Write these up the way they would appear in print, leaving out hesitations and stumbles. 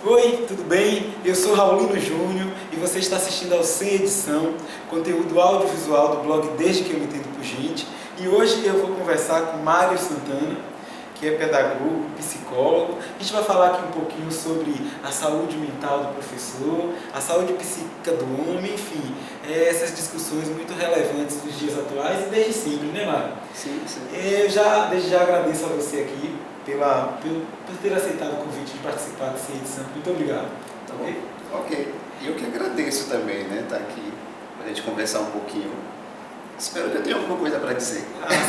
Oi, tudo bem? Eu sou Raulino Júnior e você está assistindo ao Sem Edição, conteúdo audiovisual do blog Desde que eu me entendo por gente. E hoje eu vou conversar com Mário Santana, que é pedagogo, psicólogo. A gente vai falar aqui um pouquinho sobre a saúde mental do professor, a saúde psíquica do homem, enfim, essas discussões muito relevantes dos dias atuais e desde sempre, né, Mário? Sim, sim. Eu desde já agradeço a você aqui por ter aceitado o convite de participar dessa edição. Muito obrigado. Tá bom? Ok. Eu que agradeço também, né, estar aqui para a gente conversar um pouquinho. Espero que eu tenha alguma coisa para dizer.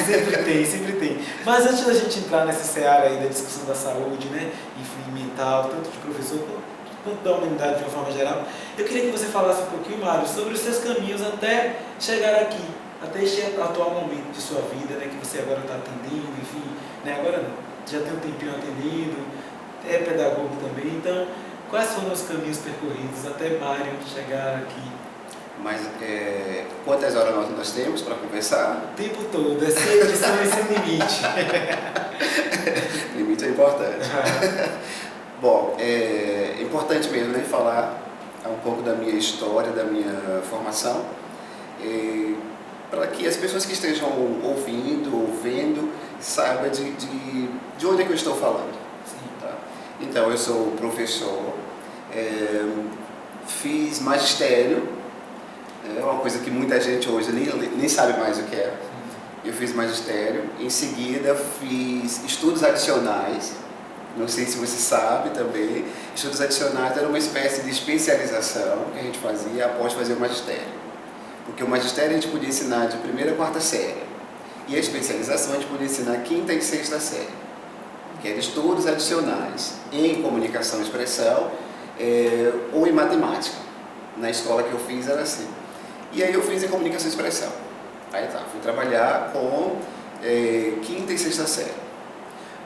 Sempre tem, sempre tem. Mas antes da gente entrar nessa seara aí da discussão da saúde, né, enfim, mental, tanto de professor quanto da humanidade de uma forma geral, eu queria que você falasse um pouquinho, Mário, sobre os seus caminhos até chegar aqui, até este atual momento de sua vida, né, que você agora está atendendo, enfim, né, agora já tem um tempinho atendendo, é pedagogo também, então quais foram os caminhos percorridos até Mário chegar aqui? Mas quantas horas nós temos para conversar? O tempo todo, essa edição é sem limite. Limite é importante. Bom, é importante mesmo, né, falar um pouco da minha história, da minha formação, para que as pessoas que estejam ouvindo ou vendo saibam de onde é que eu estou falando. Sim. Tá? Então, eu sou professor, fiz magistério, é uma coisa que muita gente hoje nem sabe mais o que é. Eu fiz magistério, em seguida fiz estudos adicionais, não sei se você sabe também, estudos adicionais era uma espécie de especialização que a gente fazia após fazer o magistério. Porque o magistério a gente podia ensinar de primeira a quarta série, e a especialização a gente podia ensinar quinta e sexta série, que eram estudos adicionais em comunicação e expressão ou em matemática. Na escola que eu fiz era assim. E aí eu fiz em comunicação e expressão. Aí tá, fui trabalhar com quinta e sexta série.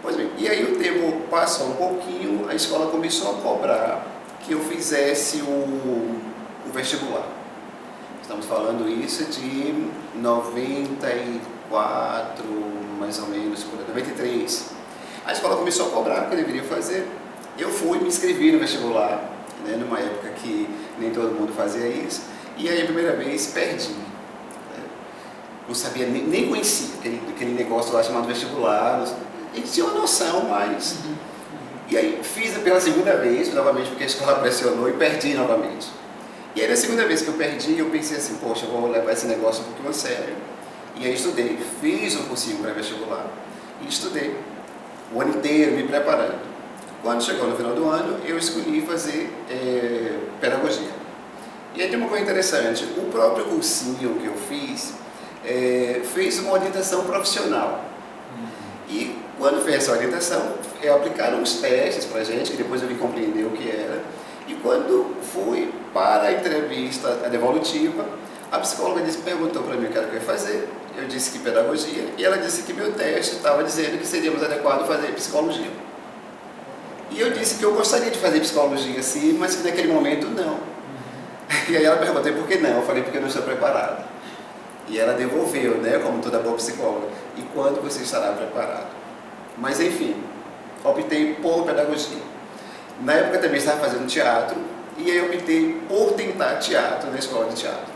Pois bem, e aí o tempo passou um pouquinho, a escola começou a cobrar que eu fizesse o vestibular. Estamos falando isso de 94, mais ou menos, por 93. A escola começou a cobrar que eu deveria fazer. Eu fui, me inscrevi no vestibular, né, numa época que nem todo mundo fazia isso. E aí a primeira vez perdi. Não sabia, nem conhecia aquele negócio lá chamado vestibular. A gente tinha uma noção, mas... E aí fiz pela segunda vez, novamente, porque a escola pressionou e perdi novamente. E aí na segunda vez que eu perdi, eu pensei assim, poxa, eu vou levar esse negócio um pouquinho a sério. E aí estudei, fiz um cursinho pré-vestibular e estudei o ano inteiro me preparando. Quando chegou no final do ano, eu escolhi fazer pedagogia. E aí tem uma coisa interessante, o próprio cursinho que eu fiz, fez uma orientação profissional. E quando fez essa orientação, aplicaram uns testes pra gente, que depois eu vim compreender o que era. E quando fui para a entrevista devolutiva, a psicóloga perguntou para mim o que era que eu ia fazer, eu disse que pedagogia, e ela disse que meu teste estava dizendo que seria mais adequado fazer psicologia. E eu disse que eu gostaria de fazer psicologia sim, mas que naquele momento não. E aí ela perguntou por que não, eu falei porque eu não estou preparado. E ela devolveu, né, como toda boa psicóloga, e quando você estará preparado? Mas enfim, optei por pedagogia. Na época também estava fazendo teatro, e aí eu optei por tentar teatro na escola de teatro.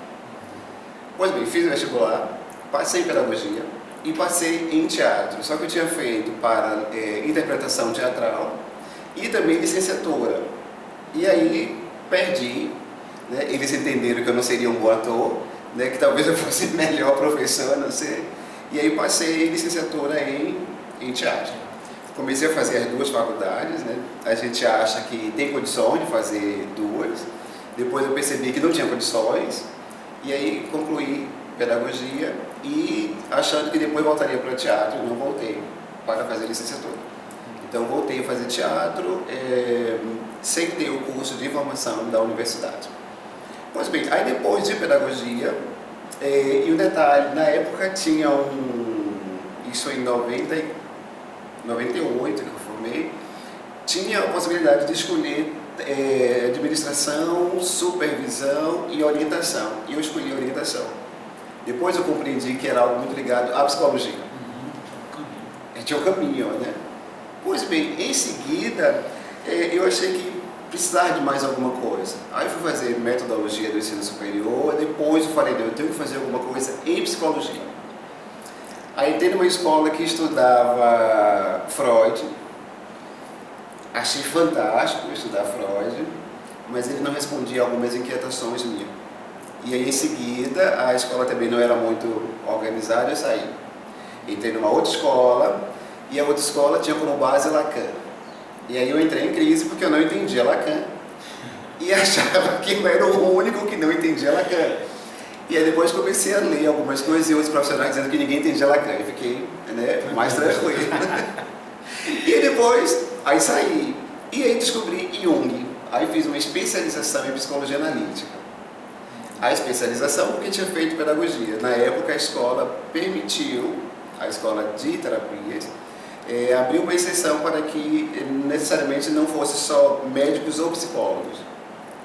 Pois bem, fiz o vestibular, passei em pedagogia e passei em teatro, só que eu tinha feito para interpretação teatral e também licenciatura. E aí perdi, né? Eles entenderam que eu não seria um bom ator, né? Que talvez eu fosse melhor professor, não sei. E aí passei licenciatura em teatro. Comecei a fazer as duas faculdades, né? A gente acha que tem condições de fazer duas. Depois eu percebi que não tinha condições. E aí concluí pedagogia e achando que depois voltaria para o teatro, não voltei para fazer licenciatura. Então voltei a fazer teatro sem ter o curso de formação da universidade. Pois bem, aí depois de pedagogia, e o detalhe, na época tinha isso em 98 que eu formei, tinha a possibilidade de escolher administração, supervisão e orientação. E eu escolhi orientação. Depois eu compreendi que era algo muito ligado à psicologia. Tinha um caminho, né? Pois bem, em seguida, eu achei que precisar de mais alguma coisa. Aí eu fui fazer metodologia do ensino superior, depois eu falei, eu tenho que fazer alguma coisa em psicologia. Aí entrei numa escola que estudava Freud, achei fantástico estudar Freud, mas ele não respondia a algumas inquietações minhas. E aí em seguida, a escola também não era muito organizada, eu saí. Entrei numa outra escola, e a outra escola tinha como base Lacan. E aí eu entrei em crise porque eu não entendia Lacan. E achava que eu era o único que não entendia Lacan. E aí depois comecei a ler algumas coisas e outros profissionais dizendo que ninguém entendia Lacan. E fiquei, né, mais tranquilo. E depois, aí saí. E aí descobri Jung. Aí fiz uma especialização em psicologia analítica. A especialização porque tinha feito pedagogia. Na época a escola permitiu, a escola de terapias, abriu uma exceção para que necessariamente não fosse só médicos ou psicólogos,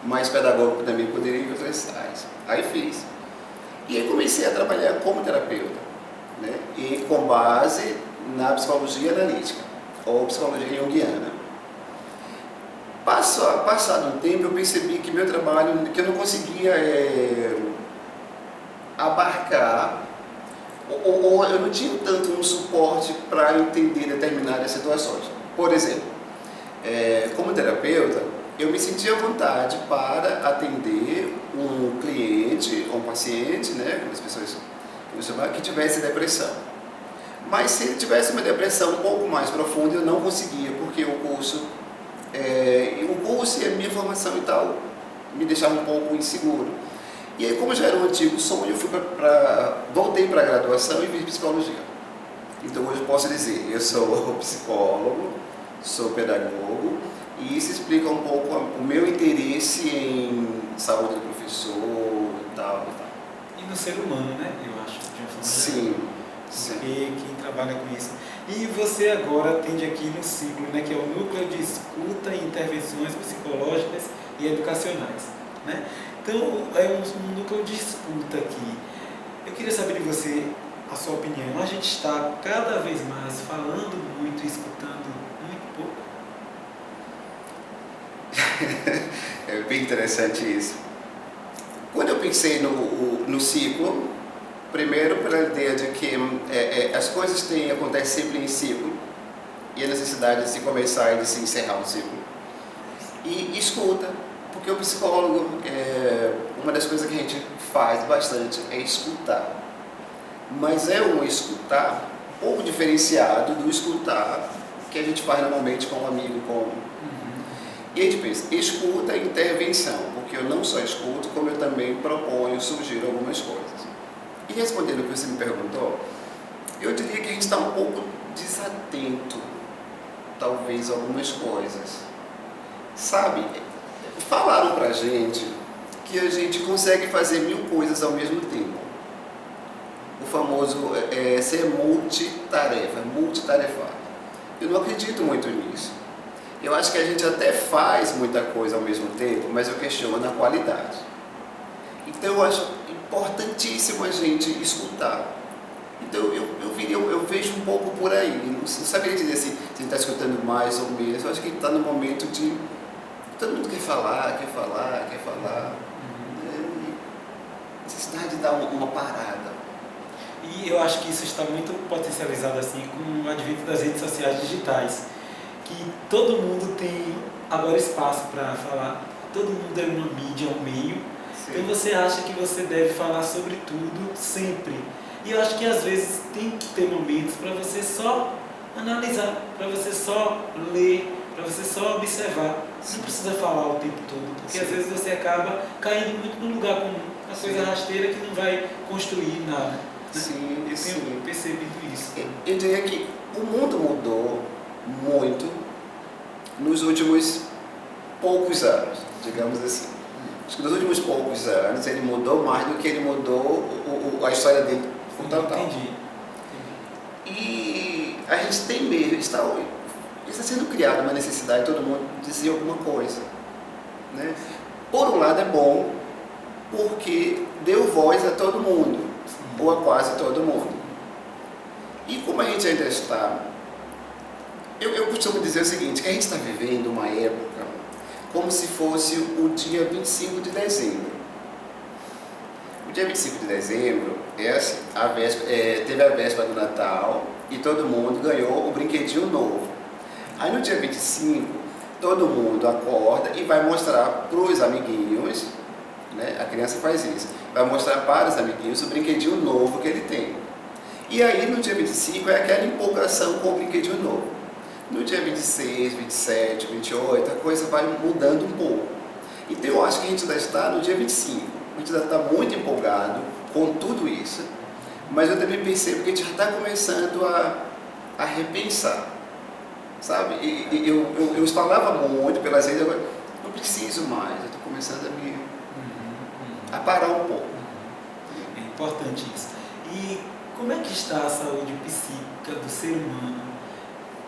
mas pedagogo também poderia ir outras áreas. Aí fiz. E aí comecei a trabalhar como terapeuta, né? E com base na psicologia analítica, ou psicologia junguiana. Passado um tempo, eu percebi que meu trabalho, que eu não conseguia abarcar, ou eu não tinha tanto um suporte para entender determinadas situações. Por exemplo, como terapeuta, eu me sentia à vontade para atender um cliente ou um paciente, né, como as pessoas chamam, que tivesse depressão. Mas se ele tivesse uma depressão um pouco mais profunda, eu não conseguia, porque o curso e a minha formação e tal me deixava um pouco inseguro. E aí, como já era um antigo sonho, eu voltei para a graduação e fiz psicologia. Então hoje eu posso dizer, eu sou psicólogo, sou pedagogo, e isso explica um pouco o meu interesse em saúde do professor e tal. E no ser humano, né? Eu acho, de uma forma Sim, geral. sim. Porque quem trabalha com isso. E você agora atende aqui no ciclo, né, que é o Núcleo de Escuta e Intervenções Psicológicas e Educacionais, né? Então, é um núcleo de escuta aqui. Eu queria saber de você a sua opinião. A gente está cada vez mais falando muito e escutando muito pouco? É bem interessante isso. Quando eu pensei no ciclo, primeiro pela ideia de que as coisas acontecem sempre em ciclo, e a necessidade de se começar e de se encerrar um ciclo. E escuta, porque o psicólogo, uma das coisas que a gente faz bastante é escutar. Mas é um escutar um pouco diferenciado do escutar que a gente faz normalmente com um amigo, E a gente pensa, escuta e intervenção, porque eu não só escuto, como eu também proponho, sugiro algumas coisas. E respondendo o que você me perguntou, eu diria que a gente está um pouco desatento, talvez, a algumas coisas. Sabe, falaram pra gente que a gente consegue fazer 1000 coisas ao mesmo tempo. O famoso ser multitarefado. Eu não acredito muito nisso. Eu acho que a gente até faz muita coisa ao mesmo tempo, mas eu questiono a qualidade. Então eu acho importantíssimo a gente escutar. Então eu vejo um pouco por aí. Não saberia dizer se a gente está escutando mais ou menos. Eu acho que está no momento de... Todo mundo quer falar. Necessidade de dar uma parada. E eu acho que isso está muito potencializado assim com o advento das redes sociais digitais, que todo mundo tem agora espaço para falar, todo mundo é uma mídia, um meio. Sim. Então você acha que você deve falar sobre tudo sempre. E eu acho que às vezes tem que ter momentos para você só analisar, para você só ler, para você só observar. Sim. Não precisa falar o tempo todo, porque Sim. às vezes você acaba caindo muito no lugar comum, uma coisa rasteira que não vai construir nada. Sim, eu tenho percebido isso. Eu diria que o mundo mudou muito nos últimos poucos anos, digamos assim. Acho que nos últimos poucos anos ele mudou mais do que ele mudou a história dele por total. Entendi. E a gente tem mesmo, está sendo criada uma necessidade de todo mundo dizer alguma coisa, né? Por um lado é bom, porque deu voz a todo mundo, ou a quase todo mundo. E como a gente ainda está... Eu costumo dizer o seguinte, que a gente está vivendo uma época como se fosse o dia 25 de dezembro. O dia 25 de dezembro teve a véspera do Natal e todo mundo ganhou o brinquedinho novo. Aí no dia 25, todo mundo acorda e vai mostrar para os amiguinhos, né? A criança faz isso, vai mostrar para os amiguinhos o brinquedinho novo que ele tem. E aí no dia 25 é aquela empolgação com o brinquedinho novo. No dia 26, 27, 28, a coisa vai mudando um pouco. Então eu acho que a gente ainda está no dia 25. A gente ainda está muito empolgado com tudo isso. Mas eu também percebo que a gente já está começando a repensar. Sabe? Eu falava muito pelas redes, agora não preciso mais. Eu estou começando a parar um pouco. É importante isso. E como é que está a saúde psíquica do ser humano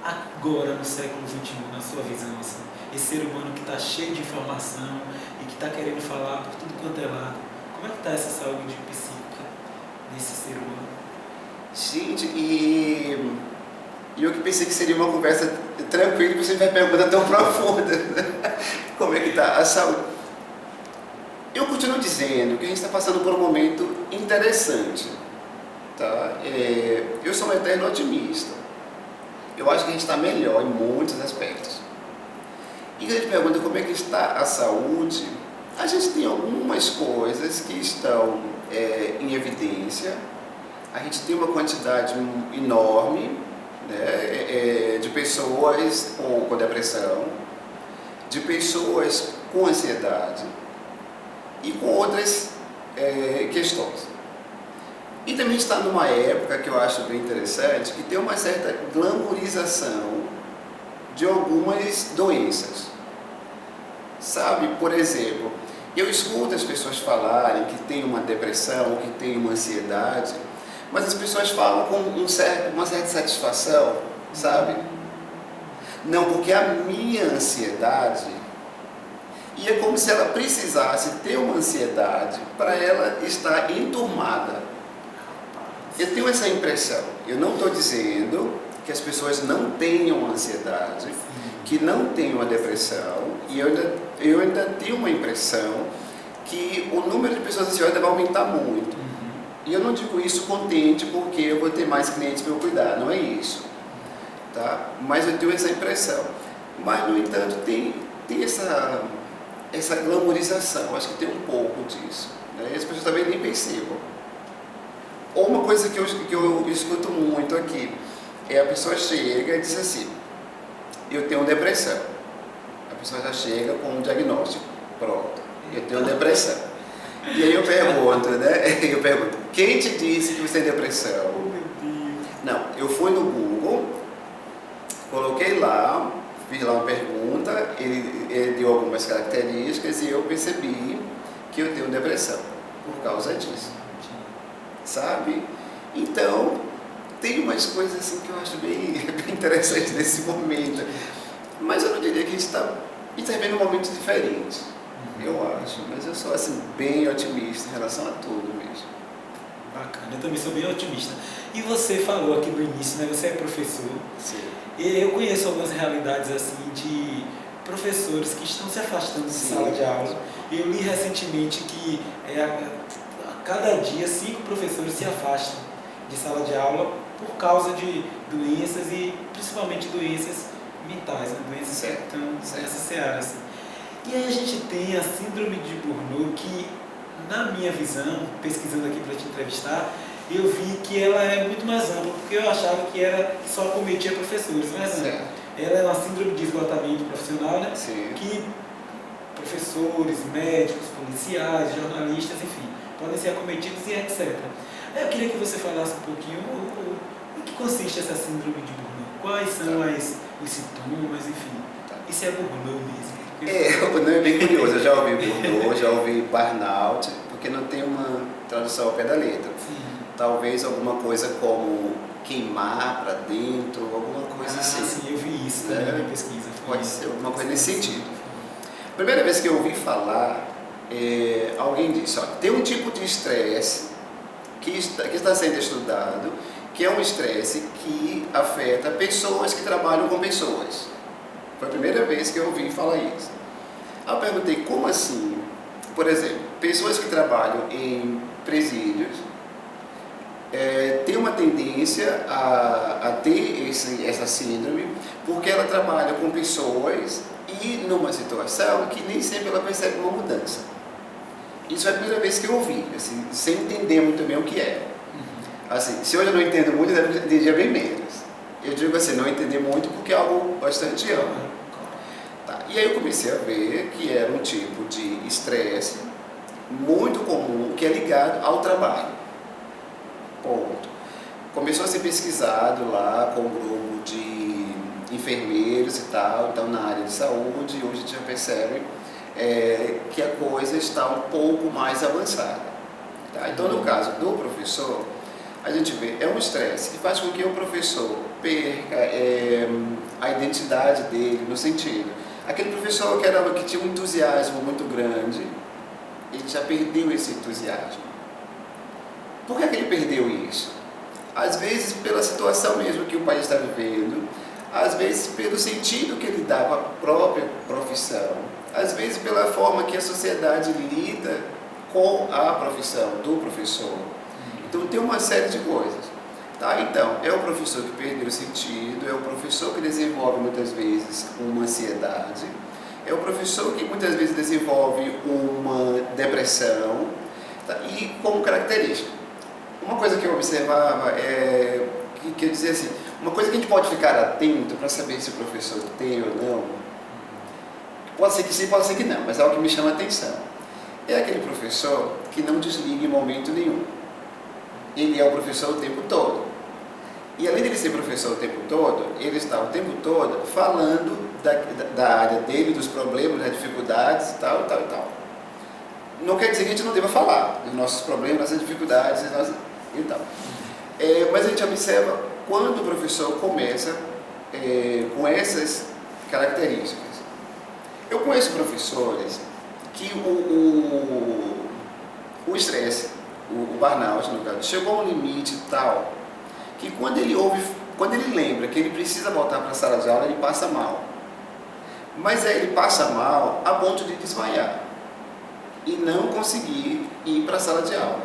agora no século XXI, na sua visão? Assim? Esse ser humano que está cheio de informação e que está querendo falar por tudo quanto é lado. Como é que está essa saúde psíquica desse ser humano? Gente, e eu que pensei que seria uma conversa tranquila, você vai perguntar tão profunda. Como é que está a saúde? Eu continuo dizendo que a gente está passando por um momento interessante. Tá? Eu sou um eterno otimista. Eu acho que a gente está melhor em muitos aspectos. E quando a gente pergunta como é que está a saúde, a gente tem algumas coisas que estão em evidência. A gente tem uma quantidade enorme, né, de pessoas com depressão, de pessoas com ansiedade e com outras questões. E também está numa época que eu acho bem interessante, que tem uma certa glamourização de algumas doenças. Sabe, por exemplo, eu escuto as pessoas falarem que tem uma depressão, que tem uma ansiedade, mas as pessoas falam com uma certa satisfação, sabe? Não, porque a minha ansiedade, e é como se ela precisasse ter uma ansiedade para ela estar enturmada. Eu tenho essa impressão. Eu não estou dizendo que as pessoas não tenham ansiedade, que não tenham a depressão, e eu ainda tenho uma impressão que o número de pessoas ansiosas vai aumentar muito. E eu não digo isso contente porque eu vou ter mais clientes para eu cuidar, não é isso. Tá? Mas eu tenho essa impressão. Mas, no entanto, tem essa glamourização, acho que tem um pouco disso. Né? E as pessoas também nem percebam. Ou uma coisa que eu escuto muito aqui, a pessoa chega e diz assim, eu tenho depressão. A pessoa já chega com um diagnóstico, pronto, eu tenho depressão. E aí eu pergunto, né? Eu pergunto, quem te disse que você tem depressão? Não, eu fui no Google, coloquei lá, fiz lá uma pergunta, ele deu algumas características e eu percebi que eu tenho depressão por causa disso. Sabe? Então, tem umas coisas assim que eu acho bem interessantes nesse momento. Mas eu não diria que a gente está vivendo um momento diferente. Eu acho, mas eu sou assim bem otimista em relação a tudo mesmo. Bacana, eu também sou bem otimista. E você falou aqui no início, né? Você é professor. Sim. E eu conheço algumas realidades assim de professores que estão se afastando de sala de aula. Eu li recentemente que a cada dia 5 professores se afastam de sala de aula por causa de doenças e principalmente doenças mentais, né? Doenças que estão nessa seara. Assim. E aí a gente tem a síndrome de Burnout que, na minha visão, pesquisando aqui para te entrevistar, eu vi que ela é muito mais ampla, porque eu achava que só acometia professores, mas não. Ela é uma síndrome de esgotamento profissional, né? Que professores, médicos, policiais, jornalistas, enfim, podem ser acometidos e etc. Aí eu queria que você falasse um pouquinho em que consiste essa síndrome de Burnout, quais são os sintomas, enfim, e se é Burnout mesmo. O nome é bem curioso, eu já ouvi Burnout, já ouvi Burnout, porque não tem uma tradução ao pé da letra. Sim. Talvez alguma coisa como queimar para dentro, alguma coisa assim. Sim, eu vi isso na minha pesquisa. Pode ser alguma coisa nesse sentido. A primeira vez que eu ouvi falar, alguém disse, olha, tem um tipo de estresse que está sendo estudado, que é um estresse que afeta pessoas que trabalham com pessoas. Foi a primeira vez que eu ouvi falar isso. Aí eu perguntei, como assim? Por exemplo, pessoas que trabalham em presídios têm uma tendência a ter essa síndrome, porque ela trabalha com pessoas e numa situação que nem sempre ela percebe uma mudança. Isso é a primeira vez que eu ouvi, assim, sem entender muito bem o que é. Assim, se hoje eu não entendo muito, eu entendia bem menos. Eu digo assim, não entender muito porque é algo bastante amplo. Tá. E aí eu comecei a ver que era um tipo de estresse muito comum, que é ligado ao trabalho. Ponto. Começou a ser pesquisado lá com um grupo de enfermeiros e tal, então na área de saúde, hoje a gente já percebe que a coisa está um pouco mais avançada. Tá? Então no caso do professor, a gente vê, é um estresse que faz com que o professor perca a identidade dele, no sentido, aquele professor que tinha um entusiasmo muito grande, ele já perdeu esse entusiasmo. Por que ele perdeu isso? Às vezes pela situação mesmo que o país está vivendo, às vezes pelo sentido que ele dá para a própria profissão, às vezes pela forma que a sociedade lida com a profissão do professor. Então tem uma série de coisas. Tá? Então, é o professor que perdeu o sentido, é o professor que desenvolve muitas vezes uma ansiedade, é o professor que muitas vezes desenvolve uma depressão, tá? E como característica. Uma coisa que eu observava que eu dizia assim, uma coisa que a gente pode ficar atento para saber se o professor tem ou não, pode ser que sim, pode ser que não, mas é algo que me chama a atenção. É aquele professor que não desliga em momento nenhum. Ele é o professor o tempo todo. E além de ele ser professor o tempo todo, ele está o tempo todo falando da área dele, dos problemas, das dificuldades e tal, e tal, e tal. Não quer dizer que a gente não deva falar dos nossos problemas, nossas dificuldades e tal. Mas a gente observa quando o professor começa com essas características. Eu conheço professores que o estresse, o burnout, no caso, chegou a um limite tal que quando ele lembra que ele precisa voltar para a sala de aula, ele passa mal. Mas aí ele passa mal a ponto de desmaiar e não conseguir ir para a sala de aula.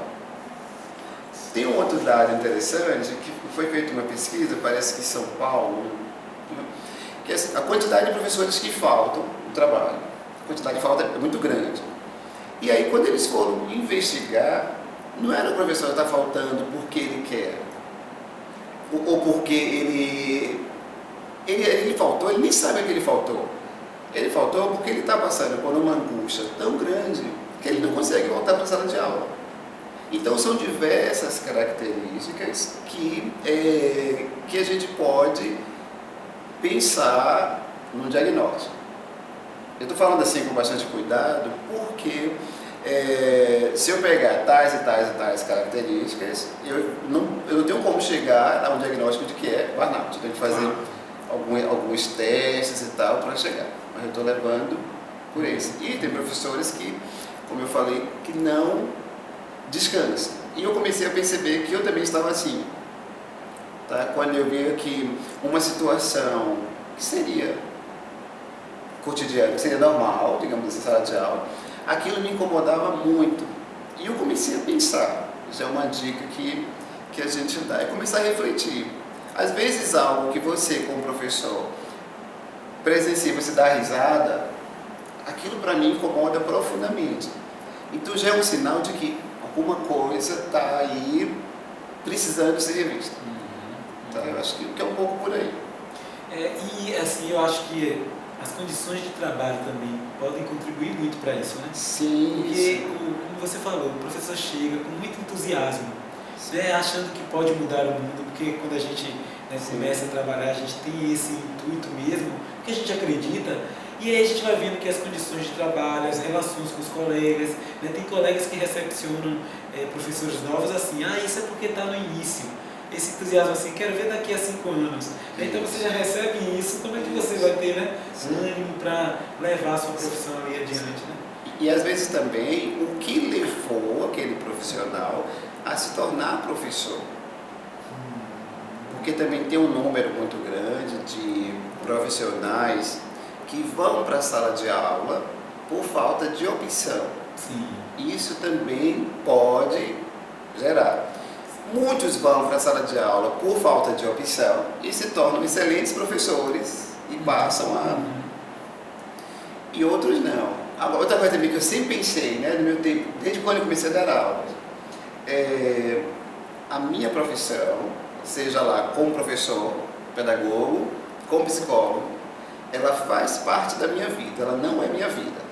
Tem um outro dado interessante, que foi feita uma pesquisa, parece que em São Paulo, que a quantidade de professores que faltam no trabalho, a quantidade de falta é muito grande. E aí quando eles foram investigar, não era o professor que está faltando porque ele quer, ou porque ele faltou, ele nem sabe que ele faltou. Ele faltou porque ele está passando por uma angústia tão grande que ele não consegue voltar para a sala de aula. Então são diversas características que a gente pode pensar no diagnóstico. Eu estou falando assim com bastante cuidado porque se eu pegar tais e tais e tais características, eu não tenho como chegar a um diagnóstico de que é burnout. Eu tenho que fazer alguns testes e tal para chegar. Mas eu estou levando por esse. E tem professores que, como eu falei, que não descansam. E eu comecei a perceber que eu também estava assim. Tá? Quando eu via que uma situação que seria cotidiana, que seria normal, digamos assim, sala de aula, aquilo me incomodava muito. E eu comecei a pensar, já é uma dica que a gente dá, é começar a refletir. Às vezes algo que você, como professor, presencia, você dá risada, aquilo para mim incomoda profundamente. Então já é um sinal de que alguma coisa está aí precisando ser revista. Tá? Eu acho que é um pouco por aí. E assim, eu acho que as condições de trabalho também podem contribuir muito para isso, né? Sim. Porque, como você falou, o professor chega com muito entusiasmo, achando que pode mudar o mundo, porque quando a gente começa a trabalhar, a gente tem esse intuito mesmo, que a gente acredita, e aí a gente vai vendo que as condições de trabalho, as relações com os colegas, tem colegas que recepcionam professores novos assim, isso é porque está no início. Esse entusiasmo assim, quero ver daqui a 5 anos. Então você já recebe isso, como é que você vai ter ânimo para levar a sua profissão ali adiante? Né? E às vezes também o que levou aquele profissional a se tornar professor. Porque também tem um número muito grande de profissionais que vão para a sala de aula por falta de opção. Sim. Isso também pode gerar. Muitos vão para a sala de aula por falta de opção e se tornam excelentes professores e passam a... E outros não. Agora, outra coisa também que eu sempre pensei, né, no meu tempo, desde quando eu comecei a dar aulas, a minha profissão, seja lá como professor, pedagogo, como psicólogo, ela faz parte da minha vida, ela não é minha vida.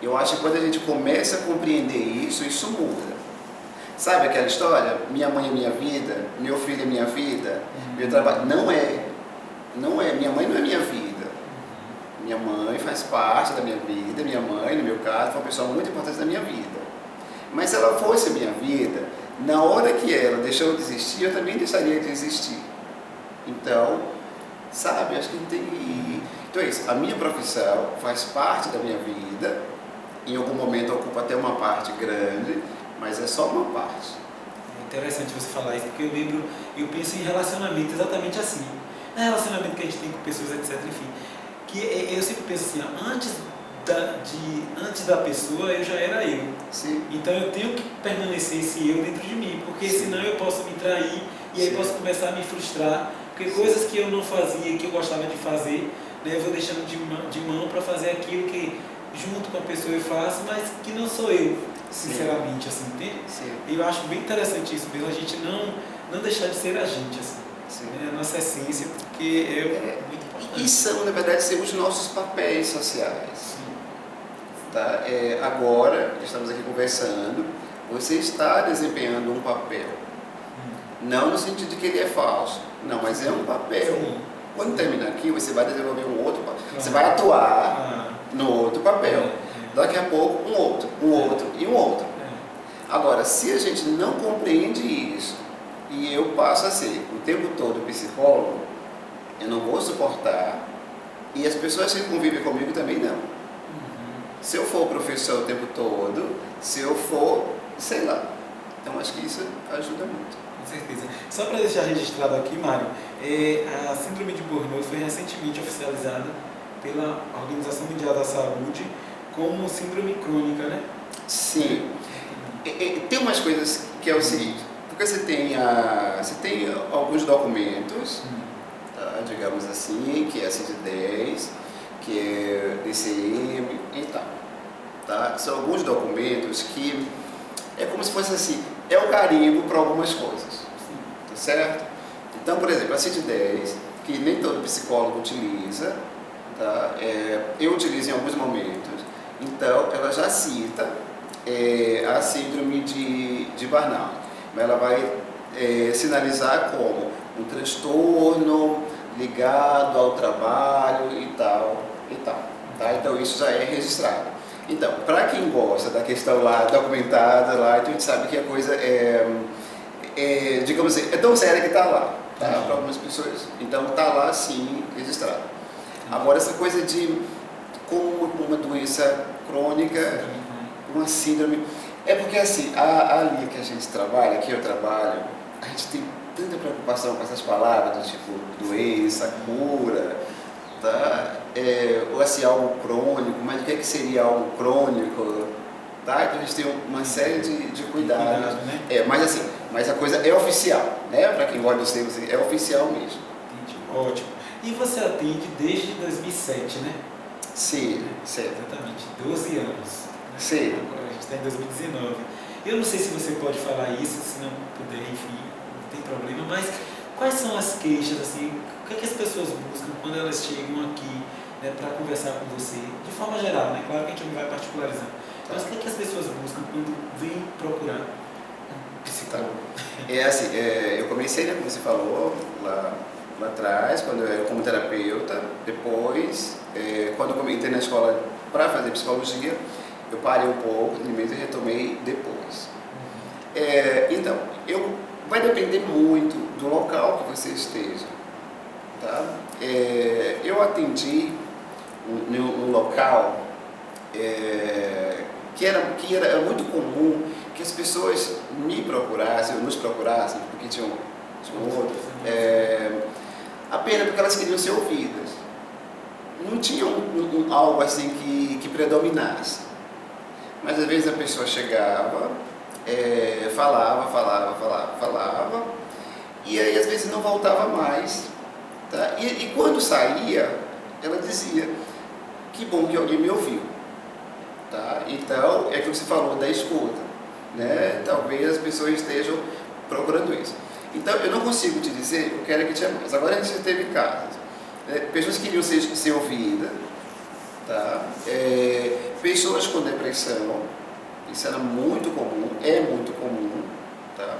Eu acho que quando a gente começa a compreender isso, isso muda. Sabe aquela história? Minha mãe é minha vida, meu filho é minha vida, meu trabalho... Não é. Minha mãe não é minha vida. Minha mãe faz parte da minha vida, minha mãe, no meu caso, foi uma pessoa muito importante da minha vida. Mas se ela fosse a minha vida, na hora que ela deixou de existir, eu também deixaria de existir. Então, sabe, acho que não tem... Então é isso, a minha profissão faz parte da minha vida, em algum momento ocupa até uma parte grande, mas é só uma parte. É interessante você falar isso, porque eu penso em relacionamento exatamente assim. No relacionamento que a gente tem com pessoas, etc, enfim, que eu sempre penso assim, antes da pessoa eu já era eu. Sim. Então eu tenho que permanecer esse eu dentro de mim, porque senão eu posso me trair e aí posso começar a me frustrar, porque coisas que eu não fazia, que eu gostava de fazer, né, eu vou deixando de mão para fazer aquilo que junto com a pessoa eu faço, mas que não sou eu, sinceramente, assim, entende? Sim. E eu acho bem interessante isso mesmo, a gente não deixar de ser a gente, assim, né, a nossa essência, porque é muito importante. E são, na verdade, são os nossos papéis sociais. Sim. Tá? Agora, estamos aqui conversando, você está desempenhando um papel. Não no sentido de que ele é falso, não, mas é um papel. Sim. Quando terminar aqui, você vai desenvolver um outro papel. Claro. Você vai atuar no outro papel. Daqui a pouco, um outro e um outro. Agora, se a gente não compreende isso, e eu passo a ser o tempo todo psicólogo, eu não vou suportar, e as pessoas que convivem comigo também não. Se eu for professor o tempo todo, se eu for, sei lá. Então, acho que isso ajuda muito. Com certeza. Só para deixar registrado aqui, Mário, a Síndrome de Burnout foi recentemente oficializada pela Organização Mundial da Saúde como síndrome crônica, né? Sim. Tem umas coisas que é o seguinte, porque você tem alguns documentos, tá, digamos assim, que é a CID-10, que é DCM e tal. Tá? São alguns documentos que é como se fosse assim, é o carimbo para algumas coisas, tá certo? Então, por exemplo, a CID-10, que nem todo psicólogo utiliza, tá? Eu utilizo em alguns momentos, então ela já cita a síndrome de burnout, mas ela vai sinalizar como um transtorno ligado ao trabalho e tal, tá? Então isso já é registrado. Então, para quem gosta da questão lá documentada lá, então a gente sabe que a coisa digamos assim, é tão séria que está lá, tá? Para algumas pessoas. Então está lá sim registrado. Agora essa coisa de como uma doença crônica, uma síndrome, é porque assim, ali que a gente trabalha, que eu trabalho, a gente tem tanta preocupação com essas palavras, do tipo doença, cura, tá? Ou assim, algo crônico, mas o que seria algo crônico? Tá? Então a gente tem uma série de cuidados. Né? Mas assim, mas a coisa é oficial, né? Para quem gosta dos termos, é oficial mesmo. Entendi. Ótimo. E você atende desde 2007, né? Sim, certo. Exatamente, 12 anos. Né? Sim. Agora a gente está em 2019. Eu não sei se você pode falar isso, se não puder, enfim, não tem problema, mas quais são as queixas, assim, o que as pessoas buscam quando elas chegam aqui, né, para conversar com você, de forma geral, né? Claro que a gente não vai particularizar, mas o que as pessoas buscam quando vêm procurar um psicólogo? Assim, eu comecei, né, como você falou, lá atrás, quando eu era como terapeuta, depois, quando eu entrei na escola para fazer psicologia, eu parei um pouco e retomei depois. Então, vai depender muito do local que você esteja. Tá? Eu atendi num local que era muito comum que as pessoas me procurassem, ou nos procurassem, porque tinham outros, apenas porque elas queriam ser ouvidas. não tinha algo assim que predominasse. Mas às vezes a pessoa chegava, falava, e aí às vezes não voltava mais. Tá? E quando saía, ela dizia, que bom que alguém me ouviu. Tá? Então, é que você falou da escuta. Né? Talvez as pessoas estejam procurando isso. Então, eu não consigo te dizer, eu quero que tinha mais. Agora a gente teve casos. Pessoas que queriam ser ouvidas, tá? Pessoas com depressão, isso era muito comum, é muito comum. Tá?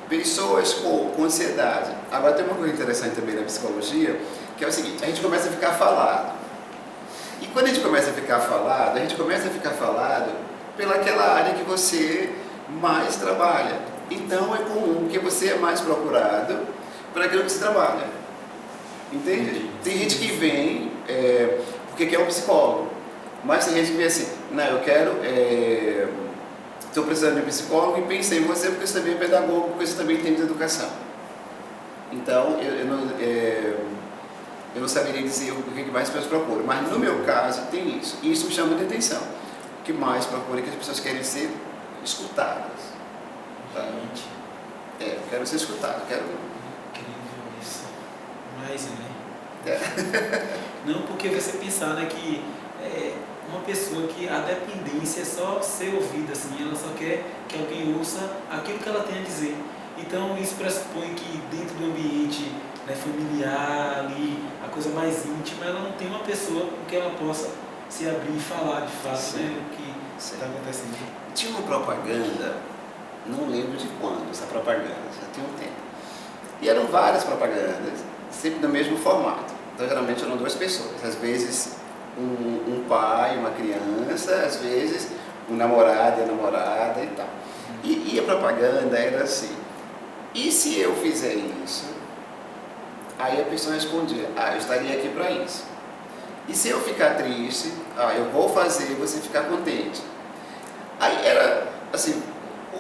Pessoas com ansiedade. Agora tem uma coisa interessante também na psicologia, que é o seguinte, a gente começa a ficar falado. E quando a gente começa a ficar falado pelaquela área que você mais trabalha. Então é comum que você é mais procurado para aquilo que você trabalha. Entende? Tem gente que vem porque quer um psicólogo, mas tem gente que vem assim, não, eu quero, estou precisando de um psicólogo e pensei em você porque você também é pedagogo, porque você também entende de educação. Então, eu não saberia dizer o que mais pessoas procuram, mas no meu caso tem isso, e isso me chama de atenção. O que mais procura é que as pessoas querem ser escutadas. Tá? Eu quero ser escutado, quero... Incrível isso. Mas, não, porque você pensar, né, que uma pessoa que a dependência é só ser ouvida, assim, ela só quer que alguém ouça aquilo que ela tem a dizer. Então isso pressupõe que dentro do ambiente, né, familiar, ali, a coisa mais íntima, ela não tem uma pessoa com que ela possa se abrir e falar de fato, né, o que está acontecendo. Tinha uma propaganda, não lembro de quando essa propaganda, já tem um tempo. E eram várias propagandas, sempre no mesmo formato. Então geralmente eram duas pessoas, às vezes um pai, uma criança, às vezes um namorado e a namorada e tal. E a propaganda era assim, e se eu fizer isso? Aí a pessoa respondia, eu estaria aqui para isso. E se eu ficar triste? Eu vou fazer você ficar contente. Aí era assim,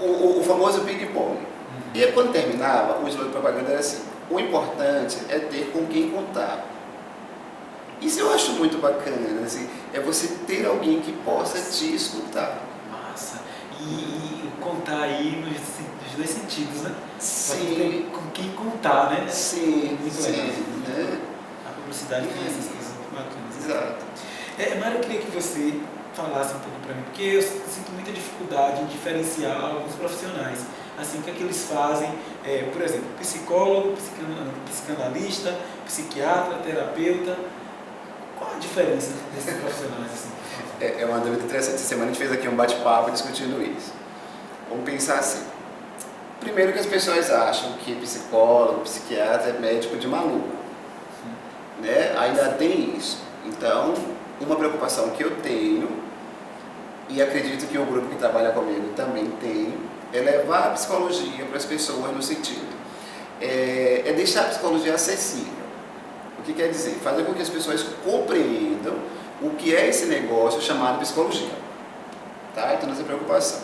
o famoso ping-pong. E aí, quando terminava, o slogan de propaganda era assim, o importante é ter com quem contar. Isso eu acho muito bacana, assim, é você ter alguém que possa te escutar. Massa. E contar aí nos dois sentidos, né? Sim. Com quem contar, né? Sim, muito sim. legal. Né? A publicidade tem essas coisas muito bacanas. Exato. Mário, eu queria que você falasse um pouco para mim, porque eu sinto muita dificuldade em diferenciar alguns profissionais. Assim, o que é que eles fazem, por exemplo, psicólogo, psicanalista, psiquiatra, terapeuta. Qual a diferença desses profissionais? Assim? É uma dúvida interessante. Essa semana a gente fez aqui um bate-papo discutindo isso. Vamos pensar assim. Primeiro que as pessoas acham que psicólogo, psiquiatra é médico de maluco. Né? Ainda tem isso. Então, uma preocupação que eu tenho, e acredito que o grupo que trabalha comigo também tem, é levar a psicologia para as pessoas no sentido. É deixar a psicologia acessível. O que quer dizer? Fazer com que as pessoas compreendam o que é esse negócio chamado psicologia. Tá? Então, essa preocupação.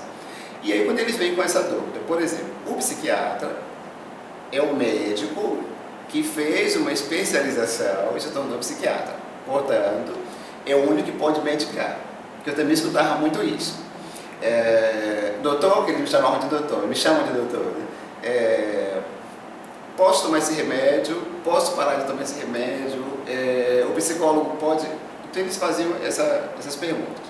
E aí, quando eles vêm com essa dúvida, por exemplo, o psiquiatra é o médico que fez uma especialização e se tornou psiquiatra. Portanto, é o único que pode medicar. Porque eu também escutava muito isso. Doutor, que eles me chamavam de doutor, me chamam de doutor. Né? Posso tomar esse remédio? Posso parar de tomar esse remédio? O psicólogo pode... Então eles faziam essas perguntas.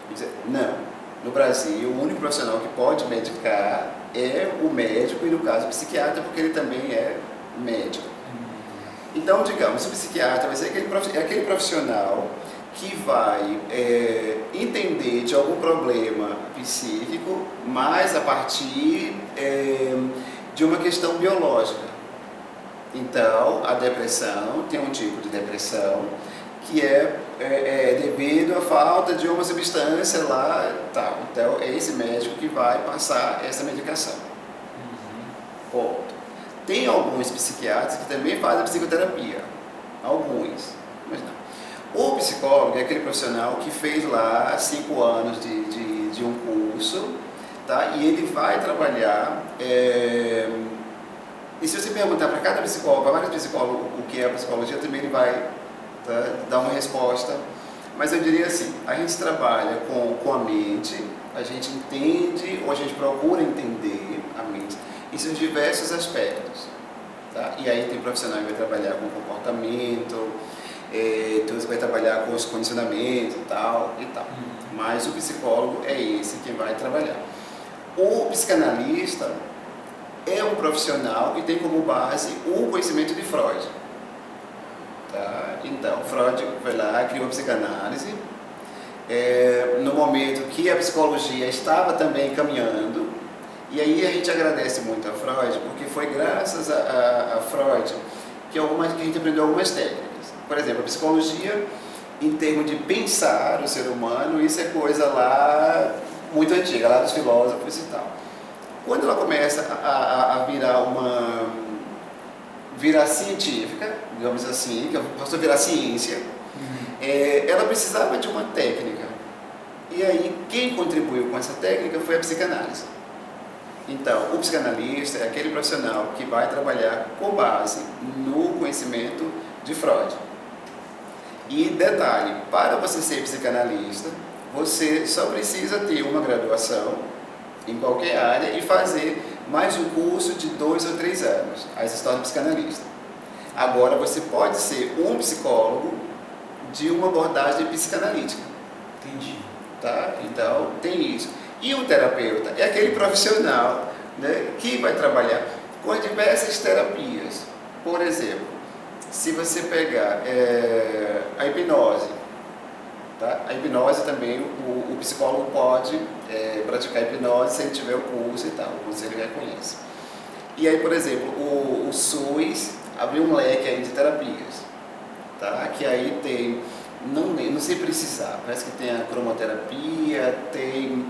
E dizer, não, no Brasil o único profissional que pode medicar é o médico, e no caso o psiquiatra, porque ele também é médico. Então, digamos, o psiquiatra vai ser aquele profissional que vai entender de algum problema psíquico, mas a partir de uma questão biológica. Então, a depressão, tem um tipo de depressão que é devido à falta de uma substância lá, tal. Então, é esse médico que vai passar essa medicação. Ponto. Tem alguns psiquiatras que também fazem psicoterapia. Alguns, mas não. O psicólogo é aquele profissional que fez lá 5 anos de um curso, tá? E ele vai trabalhar... E se você perguntar para cada psicólogo, para vários psicólogos, o que é a psicologia, também ele vai tá? Dar uma resposta, mas eu diria assim, a gente trabalha com a mente, a gente entende ou a gente procura entender a mente, isso em diversos aspectos, tá? E aí tem profissional que vai trabalhar com comportamento, tem outros que vai trabalhar com os condicionamentos e tal, mas o psicólogo é esse que vai trabalhar. O psicanalista é um profissional que tem como base o conhecimento de Freud. Tá? Então, Freud foi lá, criou a psicanálise, no momento que a psicologia estava também caminhando, e aí a gente agradece muito a Freud, porque foi graças a Freud que a gente aprendeu algumas técnicas. Por exemplo, a psicologia, em termos de pensar o ser humano, isso é coisa lá muito antiga, lá dos filósofos e tal. Quando ela começa a virar científica, digamos assim, que passou a virar ciência, ela precisava de uma técnica. E aí, quem contribuiu com essa técnica foi a psicanálise. Então, o psicanalista é aquele profissional que vai trabalhar com base no conhecimento de Freud. E detalhe, para você ser psicanalista, você só precisa ter uma graduação em qualquer área e fazer mais um curso de 2 ou 3 anos. Aí você se torna psicanalista. Agora, você pode ser um psicólogo de uma abordagem psicanalítica. Entendi. Tá? Então, tem isso. E o terapeuta é aquele profissional, né, que vai trabalhar com as diversas terapias. Por exemplo, se você pegar a hipnose, tá? A hipnose também, o psicólogo pode praticar hipnose se ele tiver o curso e tal, o conselho reconhece. E aí, por exemplo, o SUS abriu um leque aí de terapias, tá? Que aí tem, não sei precisar, parece que tem a cromoterapia, tem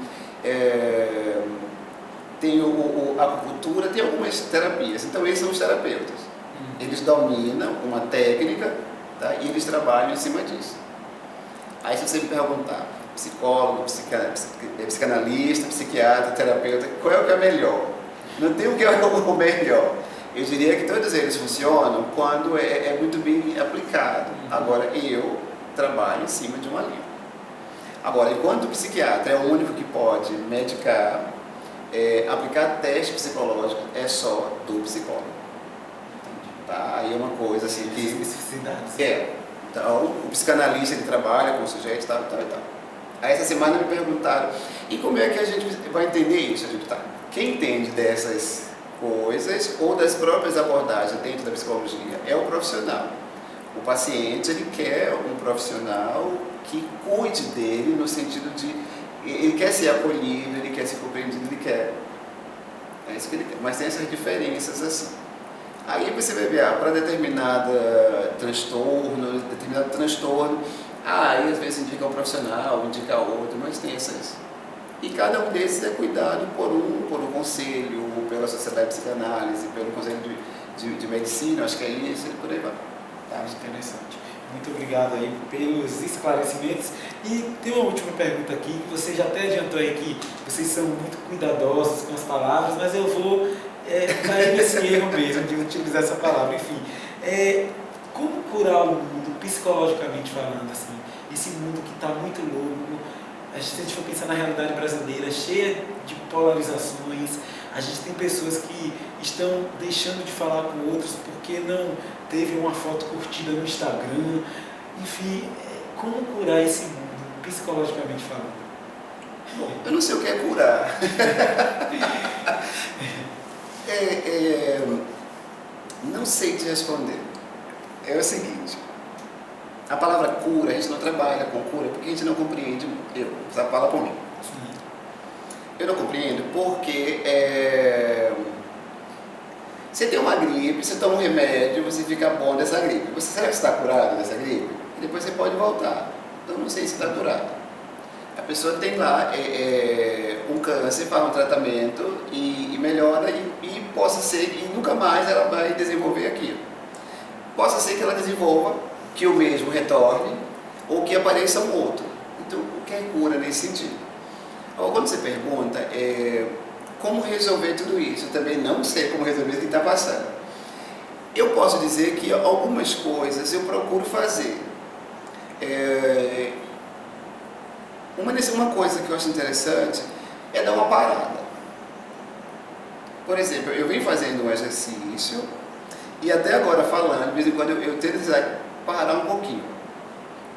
a acupuntura, tem algumas terapias. Então, esses são os terapeutas. Eles dominam uma técnica, tá? E eles trabalham em cima disso. Aí, se você me perguntar, psicólogo, psicanalista, psiquiatra, terapeuta, qual é o que é melhor? Não tem o que é o melhor. Eu diria que todos eles funcionam quando é muito bem aplicado. Agora, eu trabalho em cima de uma linha. Agora, enquanto o psiquiatra é o único que pode medicar, aplicar teste psicológico é só do psicólogo. Tá? Aí é uma coisa assim que... Especificidades. Então, o psicanalista ele trabalha com o sujeito, tal. Aí essa semana me perguntaram, e como é que a gente vai entender isso? Eu digo, tá, quem entende dessas coisas ou das próprias abordagens dentro da psicologia é o profissional. O paciente, ele quer um profissional que cuide dele no sentido de, ele quer ser acolhido, ele quer ser compreendido, ele quer. É isso que ele quer. Mas tem essas diferenças assim. Aí você vai ver, para determinado transtorno, aí às vezes indica um profissional, indica outro, mas tem essas. E cada um desses é cuidado por um conselho, pela Sociedade de Psicanálise, pelo Conselho de Medicina, acho que é isso, e por aí vai. Tá, interessante. Muito obrigado aí pelos esclarecimentos. E tem uma última pergunta aqui, que você já até adiantou aí que vocês são muito cuidadosos com as palavras, mas eu vou cair nesse erro mesmo de utilizar essa palavra. Enfim, como curar o mundo, psicologicamente falando, assim, esse mundo que está muito louco, se a gente for pensar na realidade brasileira, cheia de polarizações, a gente tem pessoas que estão deixando de falar com outros porque não teve uma foto curtida no Instagram. Enfim, como curar esse mundo, psicologicamente falando? Bom, eu não sei o que é curar. Não sei te responder. É o seguinte, a palavra cura, a gente não trabalha com cura porque a gente não compreende. Você fala por mim. Eu não compreendo porque você tem uma gripe, você toma um remédio, você fica bom dessa gripe. Será que você está curado dessa gripe? E depois você pode voltar. Então não sei se está curado. A pessoa tem lá um câncer, faz um tratamento e melhora e possa ser que nunca mais ela vai desenvolver aquilo. Possa ser que ela desenvolva, que o mesmo retorne ou que apareça um outro. Então o que é cura nesse sentido? Agora, quando você pergunta como resolver tudo isso, eu também não sei como resolver o que está passando. Eu posso dizer que algumas coisas eu procuro fazer, Uma coisa que eu acho interessante é dar uma parada. Por exemplo, eu venho fazendo um exercício e até agora falando, de vez em quando eu tento parar um pouquinho.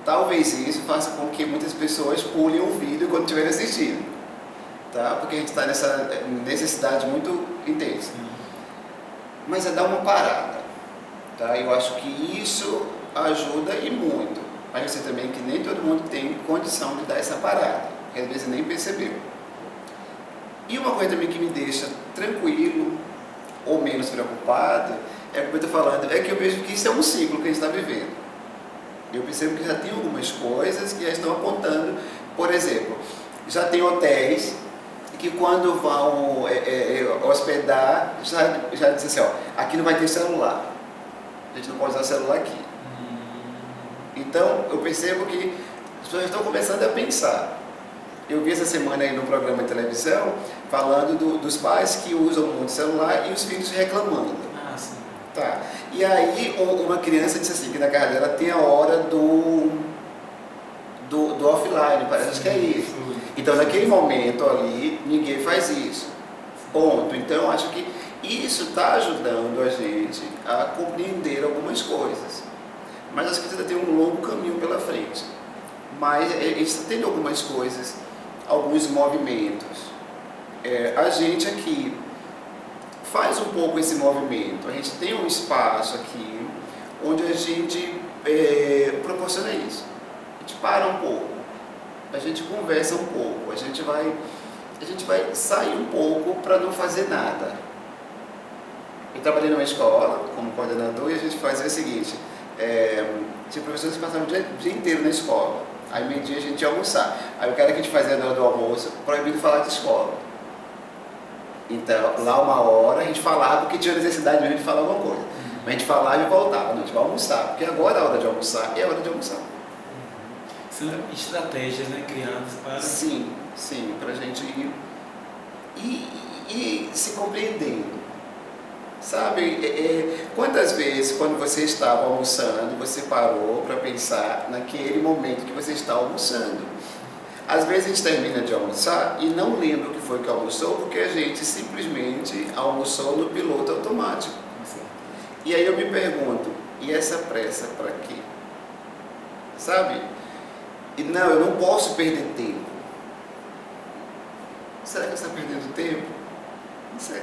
Talvez isso faça com que muitas pessoas pulem o vídeo quando estiverem assistindo, tá? Porque a gente está nessa necessidade muito intensa. Mas é dar uma parada, tá? Eu acho que isso ajuda e muito. Mas eu sei também que nem todo mundo tem condição de dar essa parada, porque às vezes nem percebeu. E uma coisa também que me deixa tranquilo ou menos preocupado, é como eu estou falando, é que eu vejo que isso é um ciclo que a gente está vivendo. Eu percebo que já tem algumas coisas que já estão apontando. Por exemplo, já tem hotéis que quando vão hospedar, já dizem assim, ó, aqui não vai ter celular. A gente não pode usar celular aqui. Então, eu percebo que as pessoas estão começando a pensar. Eu vi essa semana aí no programa de televisão, falando dos pais que usam muito celular e os filhos reclamando. Ah, sim. Tá. E aí uma criança disse assim, que na casa dela tem a hora do offline, parece que é isso. Então naquele momento ali, ninguém faz isso. Ponto. Então acho que isso está ajudando a gente a compreender algumas coisas. Mas acho que ainda tem um longo caminho pela frente. Mas a gente está tendo algumas coisas, alguns movimentos. A gente aqui faz um pouco esse movimento. A gente tem um espaço aqui onde a gente proporciona isso. A gente para um pouco, a gente conversa um pouco, a gente vai sair um pouco para não fazer nada. Eu trabalhei numa escola como coordenador e a gente fazia o seguinte, tinha professores que passavam o dia inteiro na escola, aí meio-dia a gente ia almoçar, aí o cara que a gente fazia na hora do almoço, proibido falar de escola. Então, lá uma hora a gente falava, porque tinha necessidade mesmo de falar alguma coisa. Mas a gente falava e voltava, não, a gente vai almoçar, porque agora é a hora de almoçar, é a hora de almoçar. São estratégias, né, criadas para... Sim, para a gente ir e se compreendendo. Sabe, quantas vezes quando você estava almoçando, você parou para pensar naquele momento que você está almoçando? Às vezes a gente termina de almoçar e não lembra o que foi que almoçou, porque a gente simplesmente almoçou no piloto automático. E aí eu me pergunto, e essa pressa para quê? Sabe? E não, eu não posso perder tempo. Será que você está perdendo tempo? Não sei.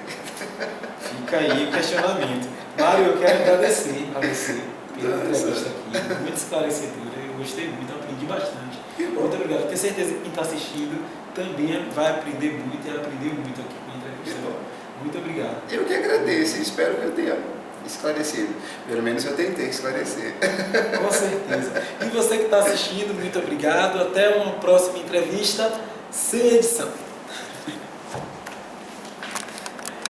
Fica aí o questionamento. Mário, eu quero agradecer a você pela entrevista aqui, muito esclarecedora, eu gostei muito, aprendi bastante. Muito obrigado, tenho certeza que quem está assistindo também vai aprender muito e aprendeu muito aqui com a entrevista. Muito obrigado. Eu que agradeço e espero que eu tenha esclarecido. Pelo menos eu tentei esclarecer. Com certeza. E você que está assistindo, muito obrigado. Até uma próxima entrevista sem edição.